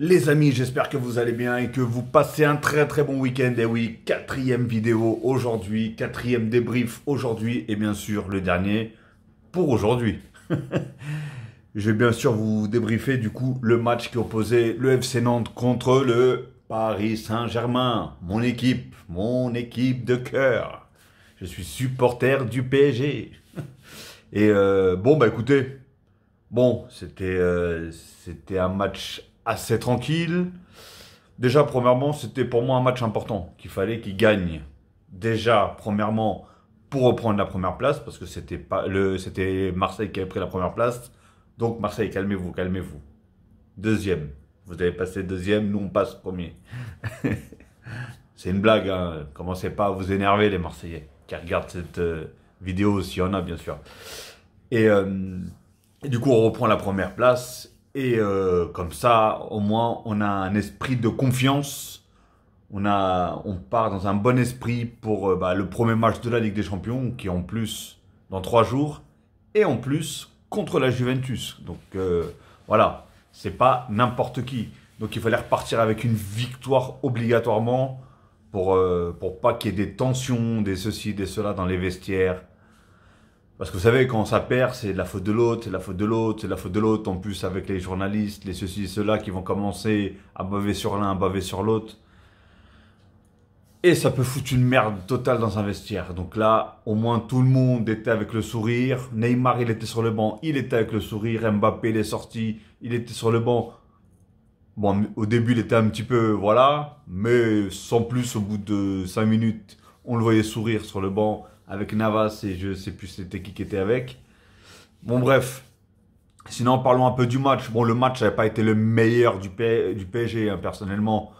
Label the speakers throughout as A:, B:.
A: Les amis, j'espère que vous allez bien et que vous passez un très très bon week-end. Et oui, quatrième vidéo aujourd'hui, quatrième débrief aujourd'hui et bien sûr le dernier pour aujourd'hui. Je vais bien sûr vous débriefer du coup le match qui opposait le FC Nantes contre le Paris Saint-Germain. Mon équipe de cœur. Je suis supporter du PSG. Et bon bah écoutez, bon c'était un match assez tranquille. Déjà, premièrement, c'était pour moi un match important, qu'il fallait qu'il gagne. Déjà, premièrement, pour reprendre la première place, parce que c'était Marseille qui avait pris la première place. Donc, Marseille, calmez-vous, calmez-vous. Deuxième. Vous avez passé deuxième, nous on passe premier. C'est une blague, hein. Commencez pas à vous énerver, les Marseillais, qui regardent cette vidéo, s'il y en a, bien sûr. Et du coup, on reprend la première place. Et comme ça, au moins, on a un esprit de confiance. On part dans un bon esprit pour le premier match de la Ligue des Champions, qui est en plus dans 3 jours, et en plus contre la Juventus. Donc voilà, c'est pas n'importe qui. Donc il fallait repartir avec une victoire obligatoirement pour pas qu'il y ait des tensions, des ceci, des cela dans les vestiaires. Parce que vous savez, quand ça perd, c'est de la faute de l'autre, c'est de la faute de l'autre, c'est de la faute de l'autre. En plus, avec les journalistes, les ceci, ceux-là qui vont commencer à baver sur l'un, à baver sur l'autre. Et ça peut foutre une merde totale dans un vestiaire. Donc là, au moins, tout le monde était avec le sourire. Neymar, il était sur le banc, il était avec le sourire. Mbappé, il est sorti, il était sur le banc. Bon, au début, il était un petit peu, voilà. Mais sans plus, au bout de 5 minutes, on le voyait sourire sur le banc. Avec Navas et je sais plus c'était qui était avec. Bon bref, sinon parlons un peu du match. Bon, le match n'avait pas été le meilleur du PSG hein, personnellement.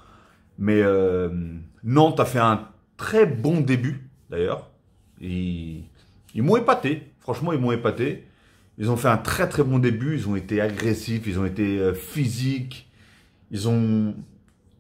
A: Mais Nantes a fait un très bon début d'ailleurs. Ils m'ont épaté, franchement ils m'ont épaté. Ils ont fait un très très bon début, ils ont été agressifs, ils ont été physiques. Ils ont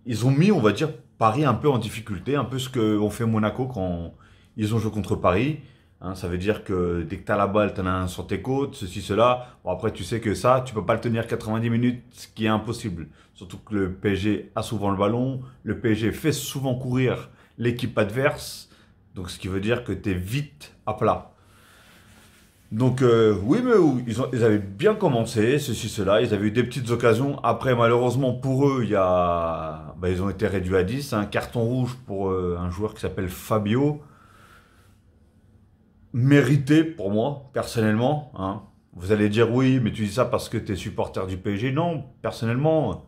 A: mis, on va dire, Paris un peu en difficulté. Un peu ce qu'ont fait Monaco quand ils ont joué contre Paris. Hein, ça veut dire que dès que tu as la balle, tu en as un sur tes côtes, ceci, cela. Bon, après, tu sais que ça, tu peux pas le tenir 90 minutes, ce qui est impossible. Surtout que le PSG a souvent le ballon. Le PSG fait souvent courir l'équipe adverse. Donc, ce qui veut dire que tu es vite à plat. Donc, oui, mais ils avaient bien commencé, ceci, cela. Ils avaient eu des petites occasions. Après, malheureusement, pour eux, ils ont été réduits à 10. Un carton rouge pour un joueur qui s'appelle Fabio. Mérité pour moi, personnellement. Hein. Vous allez dire oui, mais tu dis ça parce que tu es supporter du PSG. Non, personnellement,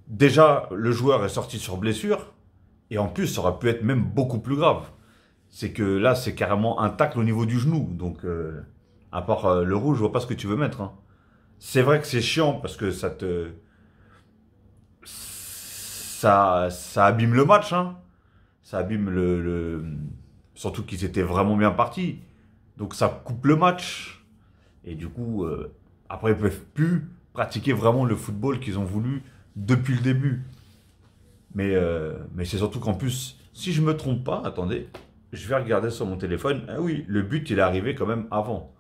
A: déjà, le joueur est sorti sur blessure. Et en plus, ça aurait pu être même beaucoup plus grave. C'est que là, c'est carrément un tacle au niveau du genou. Donc, à part le rouge, je vois pas ce que tu veux mettre. Hein. C'est vrai que c'est chiant parce que ça abîme le match. Hein. Ça abîme surtout qu'ils étaient vraiment bien partis. Donc ça coupe le match. Et du coup, après, ils ne peuvent plus pratiquer vraiment le football qu'ils ont voulu depuis le début. Mais c'est surtout qu'en plus, si je ne me trompe pas, attendez, je vais regarder sur mon téléphone. Ah oui, le but, il est arrivé quand même avant.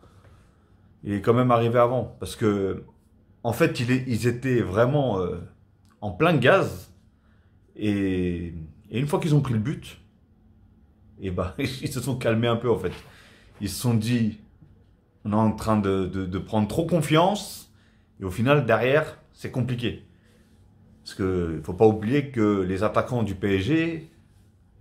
A: Il est quand même arrivé avant. Parce que, en fait, ils étaient vraiment en plein gaz. Et une fois qu'ils ont pris le but, et ils se sont calmés un peu en fait. Ils se sont dit, on est en train de prendre trop confiance. Et au final, derrière, c'est compliqué. Parce qu'il ne faut pas oublier que les attaquants du PSG,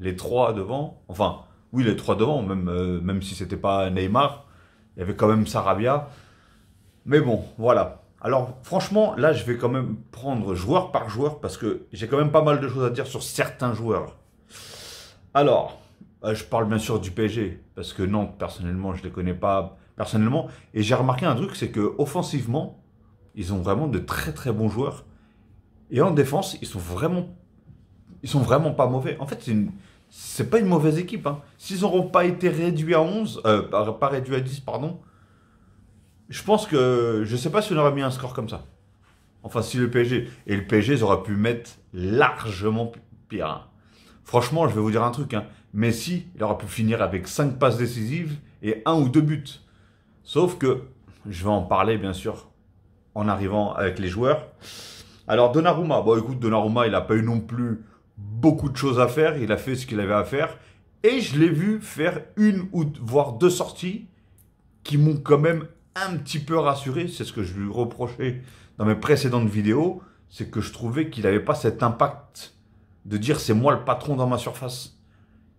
A: les 3 devant, enfin, oui, les 3 devant, même si c'était pas Neymar, il y avait quand même Sarabia. Mais bon, voilà. Alors, franchement, là, je vais quand même prendre joueur par joueur parce que j'ai quand même pas mal de choses à dire sur certains joueurs. Alors, je parle bien sûr du PSG, parce que Nantes, personnellement, je ne les connais pas personnellement. Et j'ai remarqué un truc, c'est que offensivement, ils ont vraiment de très très bons joueurs. Et en défense, ils sont vraiment pas mauvais. En fait, c'est pas une mauvaise équipe. Hein. S'ils n'auront pas été réduits à 11, pas réduits à 10, pardon, je pense que, je sais pas si on aurait mis un score comme ça. Enfin, si le PSG, et le PSG, ils auraient pu mettre largement pire. Hein. Franchement, je vais vous dire un truc. Hein. Messi, il aurait pu finir avec 5 passes décisives et 1 ou 2 buts. Sauf que, je vais en parler bien sûr en arrivant avec les joueurs. Alors Donnarumma, bon écoute, Donnarumma, il n'a pas eu non plus beaucoup de choses à faire. Il a fait ce qu'il avait à faire. Et je l'ai vu faire une ou voire deux sorties qui m'ont quand même un petit peu rassuré. C'est ce que je lui reprochais dans mes précédentes vidéos. C'est que je trouvais qu'il n'avait pas cet impact de dire c'est moi le patron dans ma surface.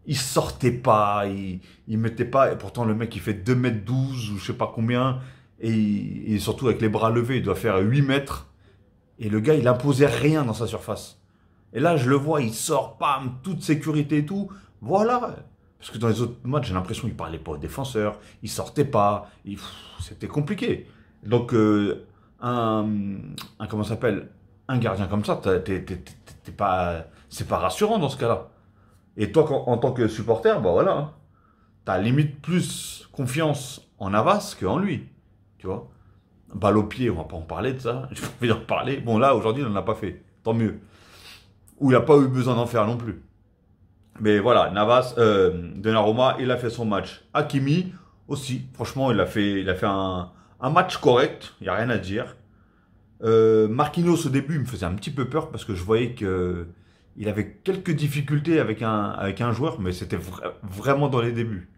A: Il sortait pas, il mettait pas. Et pourtant, le mec, il fait 2 m 12 ou je sais pas combien. Et surtout avec les bras levés, il doit faire 8 mètres. Et le gars, il imposait rien dans sa surface. Et là, je le vois, il sort, pam, toute sécurité et tout. Voilà. Parce que dans les autres matchs, j'ai l'impression qu'il parlait pas aux défenseurs, il sortait pas, c'était compliqué. Donc, comment ça s'appelle, un gardien comme ça, t'es pas, c'est pas rassurant dans ce cas-là. Et toi, en tant que supporter, bah voilà, hein, t'as limite plus confiance en Navas qu'en lui, tu vois. Balle au pied, on va pas en parler de ça, j'ai pas envie d'en parler. Bon là, aujourd'hui, il n'en a pas fait, tant mieux. Ou il n'a pas eu besoin d'en faire non plus. Mais voilà, Navas, Donnarumma, il a fait son match. Hakimi aussi, franchement, il a fait un match correct, il n'y a rien à dire. Marquinhos au début, il me faisait un petit peu peur parce que je voyais que il avait quelques difficultés avec un joueur, mais c'était vraiment dans les débuts.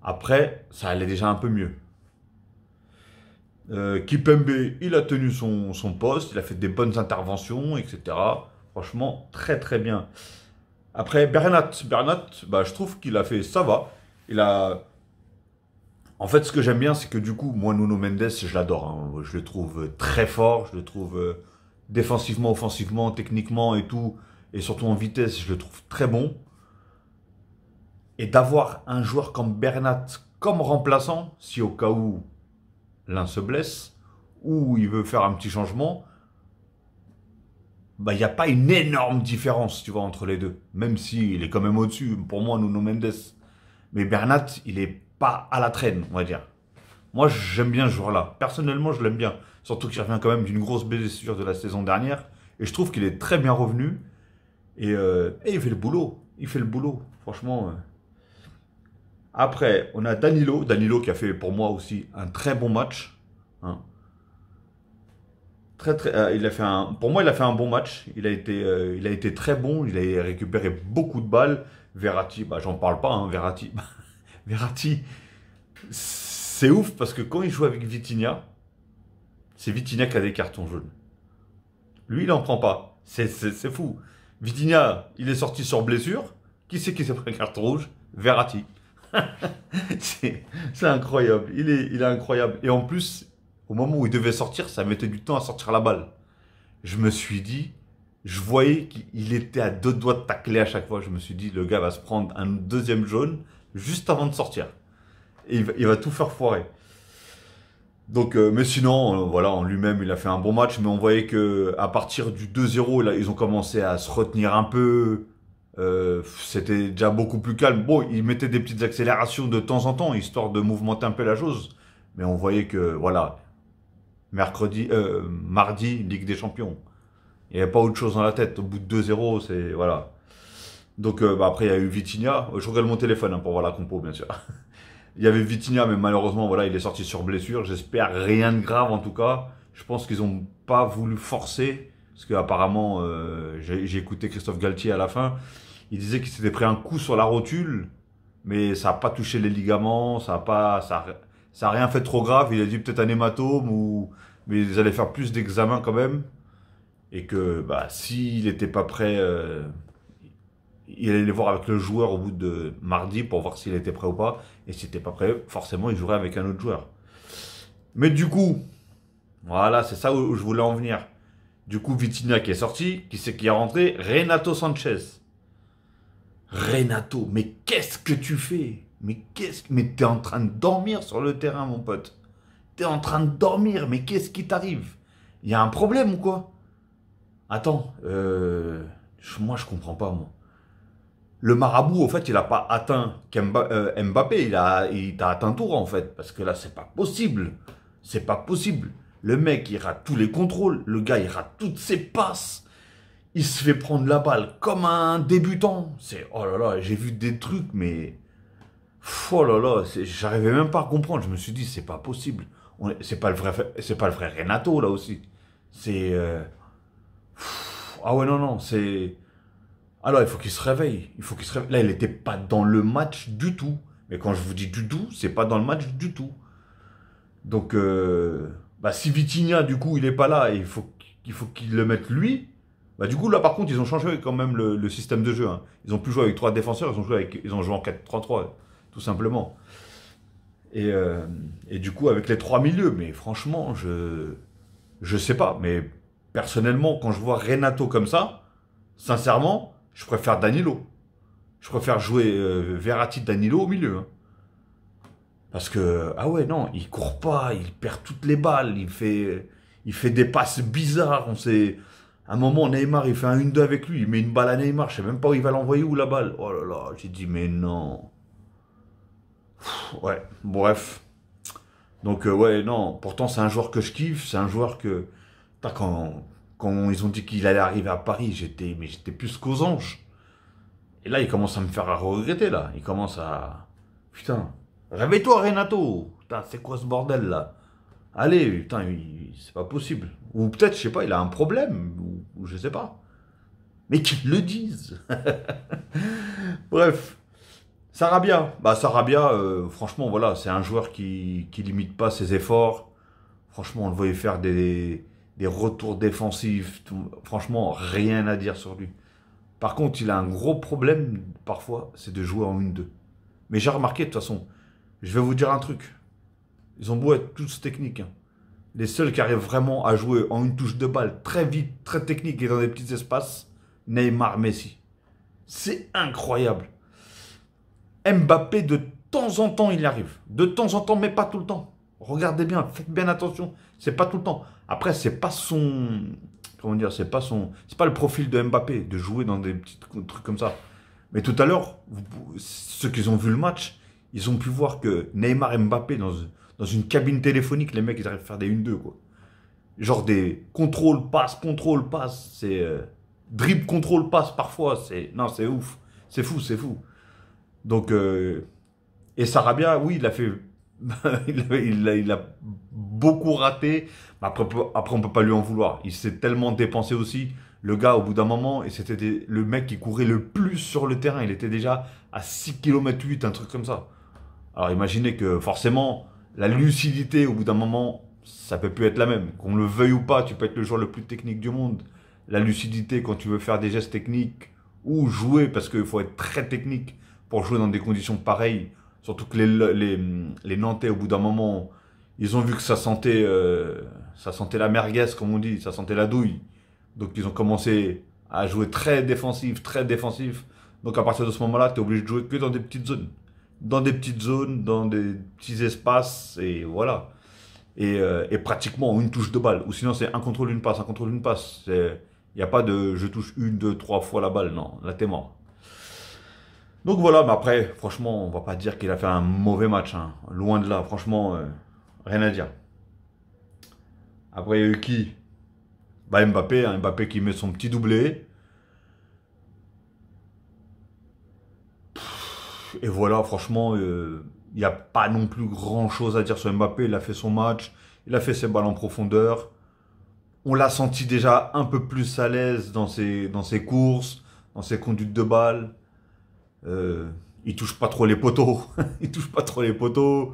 A: Après, ça allait déjà un peu mieux. Kipembe, il a tenu son poste, il a fait des bonnes interventions, etc. Franchement, très très bien. Après, Bernat, bah, je trouve qu'il a fait, ça va. Il a, en fait, ce que j'aime bien, c'est que du coup, moi, Nuno Mendes, je l'adore, hein. Je le trouve très fort, je le trouve défensivement, offensivement, techniquement et tout, et surtout en vitesse, je le trouve très bon. Et d'avoir un joueur comme Bernat comme remplaçant, si au cas où l'un se blesse, ou il veut faire un petit changement, bah, il n'y a pas une énorme différence, tu vois, entre les deux. Même s'il est quand même au-dessus, pour moi, Nuno Mendes. Mais Bernat, il est pas à la traîne, on va dire. Moi, j'aime bien ce joueur-là. Personnellement, je l'aime bien. Surtout qu'il revient quand même d'une grosse blessure de la saison dernière. Et je trouve qu'il est très bien revenu. Et il fait le boulot. Il fait le boulot. Franchement. Après, on a Danilo. Danilo qui a fait pour moi aussi un très bon match. Hein. Pour moi, il a fait un bon match. Il a été très bon. Il a récupéré beaucoup de balles. Verratti, bah, j'en parle pas. Hein, Verratti, Verratti, c'est ouf parce que quand il joue avec Vitinha, c'est Vitinha qui a des cartons jaunes. Lui, il en prend pas. C'est fou. Vitinha, il est sorti sur blessure. Qui c'est qui s'est pris un carton rouge? Verratti. C'est incroyable. Il est incroyable. Et en plus, au moment où il devait sortir, ça mettait du temps à sortir la balle. Je me suis dit, je voyais qu'il était à 2 doigts de tacler à chaque fois. Je me suis dit, le gars va se prendre un deuxième jaune juste avant de sortir. Et il va tout faire foirer. Donc, mais sinon, voilà, en lui-même, il a fait un bon match, mais on voyait que à partir du 2-0, là, ils ont commencé à se retenir un peu. C'était déjà beaucoup plus calme. Bon, ils mettaient des petites accélérations de temps en temps, histoire de mouvementer un peu la chose. Mais on voyait que, voilà, mardi, Ligue des Champions. Il n'y avait pas autre chose dans la tête. Au bout de 2-0, c'est, voilà. Donc, bah, après, il y a eu Vitinha. Je regarde mon téléphone hein, pour voir la compo, bien sûr. Il y avait Vitinha, mais malheureusement, voilà, il est sorti sur blessure. J'espère rien de grave en tout cas. Je pense qu'ils n'ont pas voulu forcer. Parce qu'apparemment, j'ai écouté Christophe Galtier à la fin. Il disait qu'il s'était pris un coup sur la rotule, mais ça n'a pas touché les ligaments, ça a rien fait trop grave. Il a dit peut-être un hématome, mais ils allaient faire plus d'examens quand même. Et que bah, s'il n'était pas prêt, il allait les voir avec le joueur au bout de mardi pour voir s'il était prêt ou pas. Et s'il n'était pas prêt, forcément, il jouerait avec un autre joueur. Mais du coup, voilà, c'est ça où je voulais en venir. Du coup, Vitinha qui est sorti, qui c'est qui est rentré? Renato Sanchez. Renato, mais qu'est-ce que tu fais? Mais t'es en train de dormir sur le terrain, mon pote. T'es en train de dormir, mais qu'est-ce qui t'arrive? Il y a un problème ou quoi? Attends, moi je comprends pas, moi. Le marabout, en fait, il a pas atteint Mbappé, il t'a atteint Tour, en fait. Parce que là, c'est pas possible. C'est pas possible. Le mec, il rate tous les contrôles. Le gars, il rate toutes ses passes. Il se fait prendre la balle comme un débutant. Oh là là, j'ai vu des trucs, mais... Oh là là, j'arrivais même pas à comprendre. Je me suis dit, c'est pas possible. C'est pas le vrai Renato, là aussi. C'est... Ah ouais, non, non, c'est... Alors, il faut qu'il se réveille. Il faut qu'il se réveille. Là, il n'était pas dans le match du tout. Mais quand je vous dis du tout, c'est pas dans le match du tout. Donc, bah, si Vitinha, du coup, il n'est pas là et il faut qu'il le mette lui, bah, du coup, là, par contre, ils ont changé quand même le système de jeu. Hein. Ils ont plus joué avec trois défenseurs, ils ont joué en 4-3-3, tout simplement. Et, euh, et du coup, avec les trois milieux, mais franchement, je sais pas. Mais personnellement, quand je vois Renato comme ça, sincèrement, je préfère Danilo. Je préfère jouer Verratti Danilo au milieu. Hein. Parce que, ah ouais, non, il court pas, il perd toutes les balles, il fait des passes bizarres. On sait, à un moment, Neymar, il fait un 1-2 avec lui, il met une balle à Neymar, je sais même pas où il va l'envoyer où la balle. Oh là là, j'ai dit, mais non. Ouais, bref. Donc, ouais, non, pourtant, c'est un joueur que je kiffe, c'est un joueur que, putain, quand ils ont dit qu'il allait arriver à Paris, j'étais plus qu'aux anges. Et là, il commence à me faire regretter, là. Il commence à, putain, réveille-toi, Renato. Putain, c'est quoi ce bordel, là? Allez, putain, c'est pas possible. Ou peut-être, je sais pas, il a un problème, ou je sais pas. Mais qu'ils le disent. Bref, Sarabia. Bah, Sarabia, franchement, voilà, c'est un joueur qui limite pas ses efforts. Franchement, on le voyait faire des retours défensifs. Franchement, rien à dire sur lui. Par contre, il a un gros problème, parfois, c'est de jouer en 1-2. Mais j'ai remarqué, de toute façon, je vais vous dire un truc. Ils ont beau être tous techniques, hein. Les seuls qui arrivent vraiment à jouer en une touche de balle, très vite, très technique et dans des petits espaces, Neymar, Messi. C'est incroyable. Mbappé, de temps en temps, il y arrive. De temps en temps, mais pas tout le temps. Regardez bien, faites bien attention. C'est pas tout le temps. Après, c'est pas son... Comment dire, c'est pas le profil de Mbappé de jouer dans des petits trucs comme ça. Mais tout à l'heure, ceux qui ont vu le match, ils ont pu voir que Neymar et Mbappé, dans une cabine téléphonique, les mecs, ils arrivent à faire des 1-2, quoi. Genre des contrôle, passe, c'est dribble, contrôle, passe parfois. Non, c'est ouf. C'est fou, c'est fou. Donc, et Sarabia, oui, il a fait. Il a beaucoup raté. Mais après, on peut pas lui en vouloir. Il s'est tellement dépensé aussi. Le gars, au bout d'un moment, et c'était le mec qui courait le plus sur le terrain. Il était déjà à 6,8 km, un truc comme ça. Alors imaginez que forcément, la lucidité, au bout d'un moment, ça peut plus être la même. Qu'on le veuille ou pas, tu peux être le joueur le plus technique du monde. La lucidité, quand tu veux faire des gestes techniques ou jouer, parce qu'il faut être très technique pour jouer dans des conditions pareilles. Surtout que les Nantais, au bout d'un moment, ils ont vu que ça sentait la merguez, comme on dit, ça sentait la douille. Donc ils ont commencé à jouer très défensif, très défensif. Donc à partir de ce moment-là, tu es obligé de jouer que dans des petites zones. Dans des petites zones, dans des petits espaces, et voilà. Et pratiquement en une touche de balle. Ou sinon, c'est un contrôle, une passe, un contrôle, une passe. Il n'y a pas de je touche une, deux, trois fois la balle. Non, là, t'es mort. Donc voilà, mais après, franchement, on va pas dire qu'il a fait un mauvais match. Hein. Loin de là, franchement, rien à dire. Après, il y a eu qui? Bah, Mbappé, hein, Mbappé qui met son petit doublé. Et voilà, franchement, il n'y a pas non plus grand-chose à dire sur Mbappé. Il a fait son match, il a fait ses balles en profondeur. On l'a senti déjà un peu plus à l'aise dans ses courses, dans ses conduites de balles. Il touche pas trop les poteaux. Il touche pas trop les poteaux.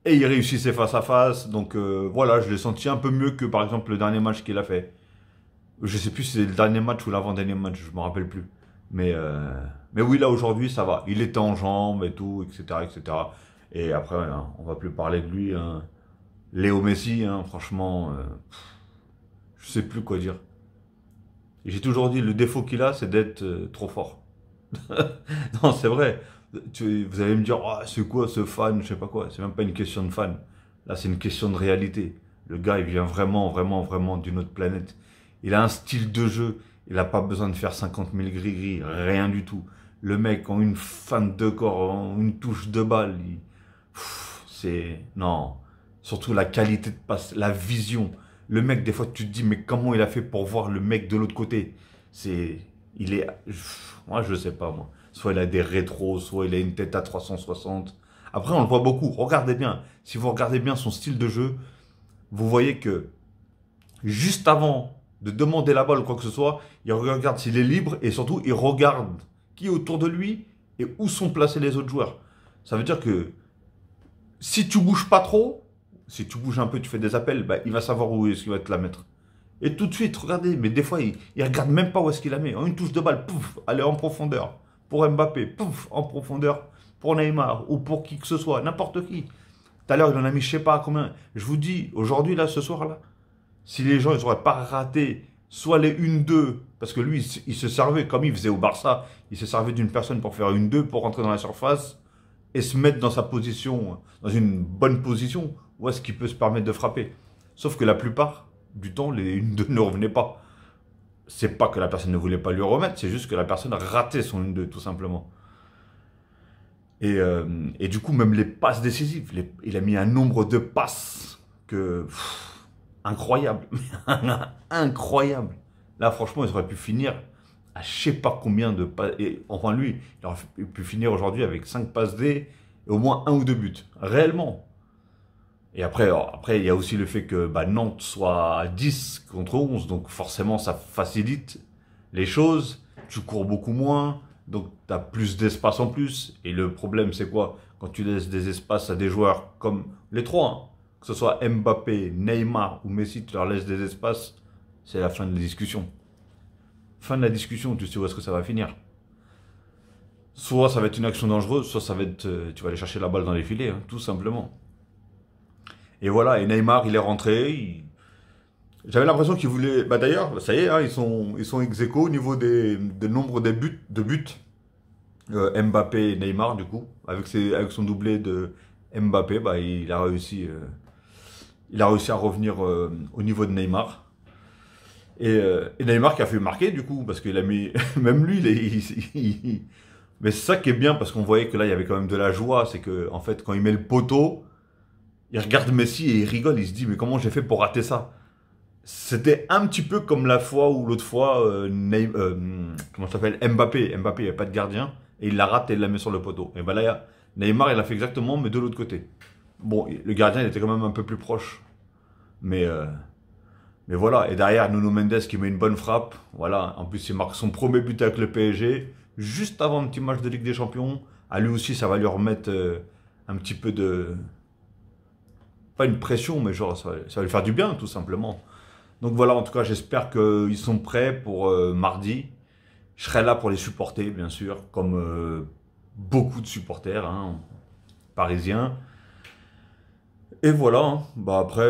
A: Et il réussit ses face à face. Donc voilà, je l'ai senti un peu mieux que par exemple le dernier match qu'il a fait. Je sais plus si c'est le dernier match ou l'avant-dernier match, je me rappelle plus. Mais, euh, mais oui, là aujourd'hui, ça va. Il était en jambes et tout, etc. etc. Et après, hein, on va plus parler de lui. Hein. Léo Messi, hein, franchement, je sais plus quoi dire. J'ai toujours dit, le défaut qu'il a, c'est d'être trop fort. Non, c'est vrai. Vous allez me dire, ah, c'est quoi ce fan, je sais pas quoi. C'est même pas une question de fan. Là, c'est une question de réalité. Le gars, il vient vraiment, vraiment, vraiment d'une autre planète. Il a un style de jeu. Il n'a pas besoin de faire 50 000 gris-gris, rien du tout. Le mec, en une fan de corps, en une touche de balle, c'est... Non. Surtout la qualité de passe, la vision. Le mec, des fois, tu te dis, mais comment il a fait pour voir le mec de l'autre côté? C'est... Il est... Moi, je sais pas, moi. Soit il a des rétros, soit il a une tête à 360. Après, on le voit beaucoup. Regardez bien. Si vous regardez bien son style de jeu, vous voyez que juste avant de demander la balle ou quoi que ce soit. Il regarde s'il est libre et surtout, il regarde qui est autour de lui et où sont placés les autres joueurs. Ça veut dire que si tu bouges pas trop, si tu bouges un peu, tu fais des appels, bah, il va savoir où est-ce qu'il va te la mettre. Et tout de suite, regardez, mais des fois, il regarde même pas où est-ce qu'il la met. En une touche de balle, pouf, allez en profondeur. Pour Mbappé, pouf, en profondeur. Pour Neymar ou pour qui que ce soit, n'importe qui. Tout à l'heure, il en a mis je sais pas combien. Je vous dis, aujourd'hui, là, ce soir-là, si les gens, ils n'auraient pas raté soit les 1-2, parce que lui, il se servait, comme il faisait au Barça, il se servait d'une personne pour faire 1-2, pour rentrer dans la surface et se mettre dans sa position, dans une bonne position, où est-ce qu'il peut se permettre de frapper. Sauf que la plupart du temps, les 1-2 ne revenaient pas. C'est pas que la personne ne voulait pas lui remettre, c'est juste que la personne ratait son 1-2, tout simplement. Et du coup, même les passes décisives, il a mis un nombre de passes que... incroyable. Incroyable. Là, franchement, il aurait pu finir à je sais pas combien de passes. Et enfin, lui, il aurait pu finir aujourd'hui avec 5 passes D et au moins 1 ou 2 buts. Réellement. Et après, il y a aussi le fait que Nantes soit à 10 contre 11. Donc forcément, ça facilite les choses. Tu cours beaucoup moins. Donc tu as plus d'espace en plus. Et le problème, c'est quoi? Quand tu laisses des espaces à des joueurs comme les trois, hein, que ce soit Mbappé, Neymar ou Messi, tu leur laisses des espaces, c'est la fin de la discussion. Fin de la discussion, tu sais où est-ce que ça va finir. Soit ça va être une action dangereuse, soit ça va être, tu vas aller chercher la balle dans les filets, hein, tout simplement. Et voilà, et Neymar, il est rentré. J'avais l'impression qu'il voulait... Bah d'ailleurs, ça y est, hein, ils sont ex-aequo au niveau des nombre de buts. Mbappé et Neymar, du coup. Avec son doublé de Mbappé, bah, il a réussi à revenir au niveau de Neymar. Et Neymar qui a fait marquer, du coup, parce qu'il a mis... Même lui, mais c'est ça qui est bien, parce qu'on voyait que là, il y avait quand même de la joie. C'est que, en fait, quand il met le poteau, il regarde Messi et il rigole. Il se dit, mais comment j'ai fait pour rater ça? C'était un petit peu comme la fois ou l'autre fois, comment ça s'appelle, Mbappé. Mbappé, il n'y a pas de gardien. Et il la rate et il la met sur le poteau. Et ben là, Neymar, il a fait exactement, mais de l'autre côté. Bon, le gardien, il était quand même un peu plus proche. Mais voilà. Et derrière, Nuno Mendes qui met une bonne frappe. Voilà. En plus, il marque son premier but avec le PSG. Juste avant un petit match de Ligue des Champions. À lui aussi, ça va lui remettre un petit peu de... Pas une pression, mais genre, ça va lui faire du bien, tout simplement. Donc voilà, en tout cas, j'espère qu'ils sont prêts pour mardi. Je serai là pour les supporter, bien sûr, comme beaucoup de supporters hein, parisiens. Et voilà, hein. Bah après,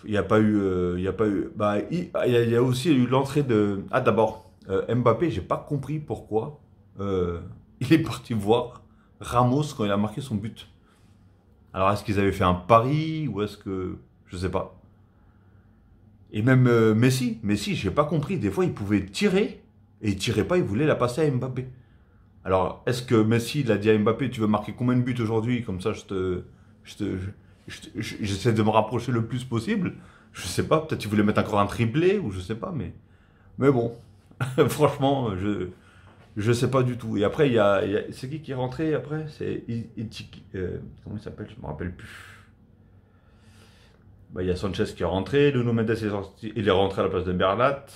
A: il n'y a pas eu, il y a pas eu. Bah, il y a aussi eu l'entrée de. Ah d'abord, Mbappé, j'ai pas compris pourquoi il est parti voir Ramos quand il a marqué son but. Alors est-ce qu'ils avaient fait un pari ou est-ce que je sais pas. Et même Messi, j'ai pas compris. Des fois, il pouvait tirer et il tirait pas, il voulait la passer à Mbappé. Alors, est-ce que Messi il a dit à Mbappé, tu veux marquer combien de buts aujourd'hui? Comme ça, j'essaie de me rapprocher le plus possible. Je sais pas, peut-être il voulait mettre encore un triplé ou je sais pas, mais bon, franchement, je sais pas du tout. Et après, c'est qui est rentré après? C'est comment il s'appelle? Je me rappelle plus. Bah, il y a Sanchez qui est rentré, Nuno Mendes est sorti, il est rentré à la place de Bernat.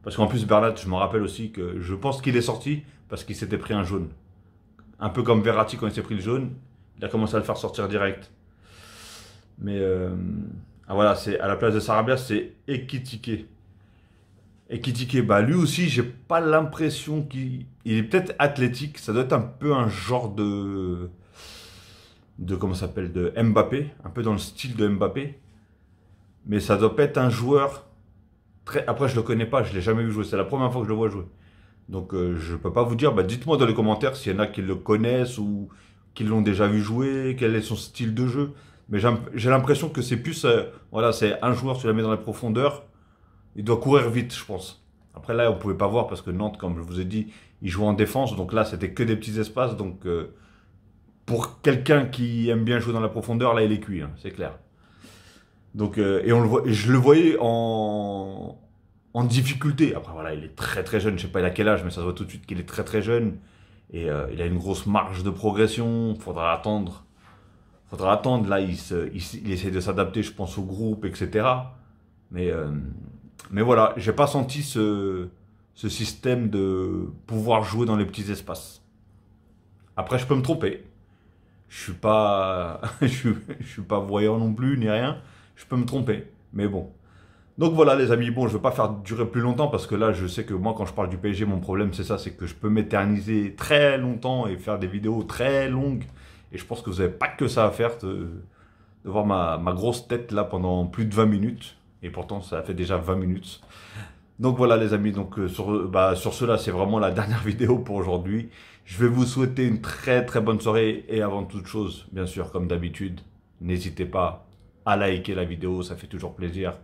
A: Parce qu'en plus, Bernat, je me rappelle aussi que je pense qu'il est sorti parce qu'il s'était pris un jaune. Un peu comme Verratti quand il s'est pris le jaune, il a commencé à le faire sortir direct. Mais ah voilà, c'est à la place de Sarabia, c'est Ekitike. Ekitike, bah lui aussi, j'ai pas l'impression qu'il est peut-être athlétique. Ça doit être un peu un genre de comment ça s'appelle, de Mbappé, un peu dans le style de Mbappé. Mais ça doit pas être un joueur très... Après, je le connais pas, je l'ai jamais vu jouer. C'est la première fois que je le vois jouer. Donc, je peux pas vous dire. Bah, dites-moi dans les commentaires s'il y en a qui le connaissent ou qui l'ont déjà vu jouer, quel est son style de jeu. Mais j'ai l'impression que c'est plus... voilà, c'est un joueur, tu la mets dans la profondeur, il doit courir vite, je pense. Après, là, on pouvait pas voir parce que Nantes, comme je vous ai dit, il jouait en défense. Donc là, c'était que des petits espaces. Donc... pour quelqu'un qui aime bien jouer dans la profondeur, là, il est cuit, hein, c'est clair. Donc, et je le voyais en difficulté. Après, voilà, il est très très jeune, je sais pas il a quel âge, mais ça se voit tout de suite qu'il est très très jeune. Et il a une grosse marge de progression, faudra attendre. Là, il essaie de s'adapter, je pense, au groupe, etc. Mais Mais voilà, j'ai pas senti ce système de pouvoir jouer dans les petits espaces. Après, je peux me tromper. Je suis pas, je suis pas voyant non plus, ni rien. Je peux me tromper. Mais bon. Donc voilà les amis, bon je ne veux pas faire durer plus longtemps parce que là je sais que moi quand je parle du PSG mon problème c'est ça, c'est que je peux m'éterniser très longtemps et faire des vidéos très longues et je pense que vous n'avez pas que ça à faire de voir ma grosse tête là pendant plus de 20 minutes et pourtant ça fait déjà 20 minutes. Donc voilà les amis, donc sur cela c'est vraiment la dernière vidéo pour aujourd'hui. Je vais vous souhaiter une très très bonne soirée et avant toute chose, bien sûr comme d'habitude, n'hésitez pas à liker la vidéo, ça fait toujours plaisir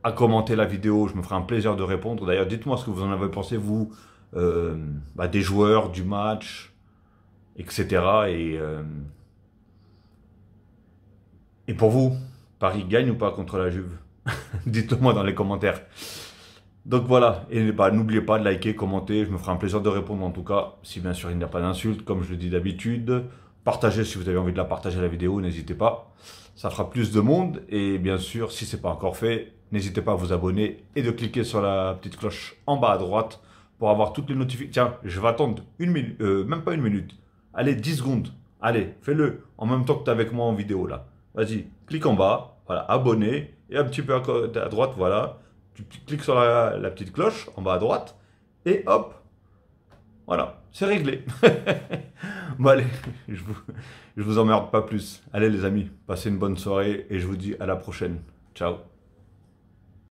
A: à commenter la vidéo, je me ferai un plaisir de répondre. D'ailleurs, dites-moi ce que vous en avez pensé, vous, des joueurs, du match, etc. Et pour vous, Paris gagne ou pas contre la Juve? Dites-le moi dans les commentaires. Donc voilà, et n'oubliez pas de liker, commenter, je me ferai un plaisir de répondre en tout cas, si bien sûr il n'y a pas d'insultes, comme je le dis d'habitude. Partagez si vous avez envie de la partager la vidéo, n'hésitez pas. Ça fera plus de monde, et bien sûr, si ce n'est pas encore fait, n'hésitez pas à vous abonner et de cliquer sur la petite cloche en bas à droite pour avoir toutes les notifications. Tiens, je vais attendre une minute, même pas une minute. Allez, 10 secondes. Allez, fais-le en même temps que tu es avec moi en vidéo là. Vas-y, clique en bas, voilà, abonné, et un petit peu à droite, voilà. Tu cliques sur la petite cloche en bas à droite, et hop, voilà, c'est réglé. Bon allez, je vous emmerde pas plus. Allez les amis, passez une bonne soirée, et je vous dis à la prochaine. Ciao.